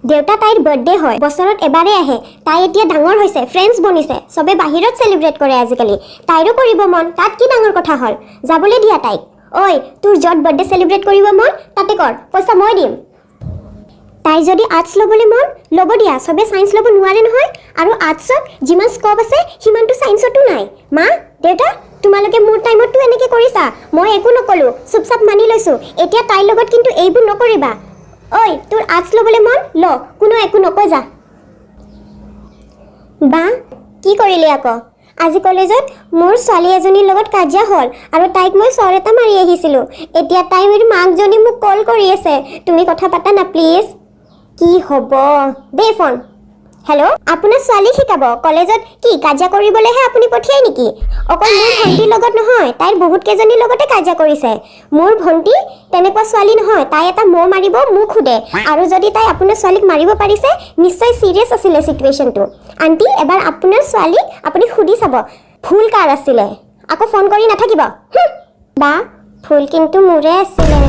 দেউতা তাইৰ বাৰ্থডে হয়, বছৰত এবাৰে আহে। তাই এতিয়া ডাঙৰ হৈছে, ফ্ৰেণ্ডছ বনিছে, চবে বাহিৰত চেলিব্ৰেট কৰে আজিকালি। তাইৰো কৰিব মন, তাত কি ডাঙৰ কথা হ'ল? যাবলৈ দিয়া তাইক। ঐ, তোৰ য'ত বাৰ্থডে চেলিব্ৰেট কৰিব মন তাতে কৰ, পইচা মই দিম। তাই যদি আৰ্টছ ল'বলৈ মন ল'ব দিয়া, চবে ছায়েন্স ল'ব নোৱাৰে নহয়। আৰু আৰ্টছত যিমান স্ক'প আছে সিমানটো ছায়েন্সতো নাই। মা, দেউতা, তোমালোকে মোৰ টাইমততো এনেকৈ কৰিছা, মই একো নক'লোঁ, চুপচাপ মানি লৈছোঁ। এতিয়া তাইৰ লগত কিন্তু এইবোৰ নকৰিবা। ঐ, তোৰ আৰ্টছ ল'বলৈ মন ল, কোনো একো নকয় যা। বা, কি কৰিলি আকৌ? আজি কলেজত মোৰ ছোৱালী এজনীৰ লগত কাজিয়া হ'ল আৰু তাইক মই চৰ এটা মাৰি আহিছিলোঁ। এতিয়া তাইৰ মাকজনী মোক কল কৰি আছে, তুমি কথা পাতা না প্লিজ। কি হ'ব? দে ফোন। হেল্ল', আপোনাৰ ছোৱালী শিকাব কলেজত কি কাজিয়া কৰিবলৈহে আপুনি পঠিয়াই নেকি? অকল মোৰ ভণ্টিৰ লগত নহয়, তাইৰ বহুত কেইজনীৰ লগতে কাজিয়া কৰিছে। মোৰ ভণ্টি তেনেকুৱা ছোৱালী নহয়, তাই এটা মহ মাৰিব মোক সোধে। আৰু যদি তাই আপোনাৰ ছোৱালীক মাৰিব পাৰিছে, নিশ্চয় চিৰিয়াছ আছিলে চিটুৱেশ্যনটো। আণ্টি, এবাৰ আপোনাৰ ছোৱালীক আপুনি সুধি চাব ভুল কাৰ আছিলে। আকৌ ফোন কৰি নাথাকিব। বা, ভুল কিন্তু মোৰে আছিলে।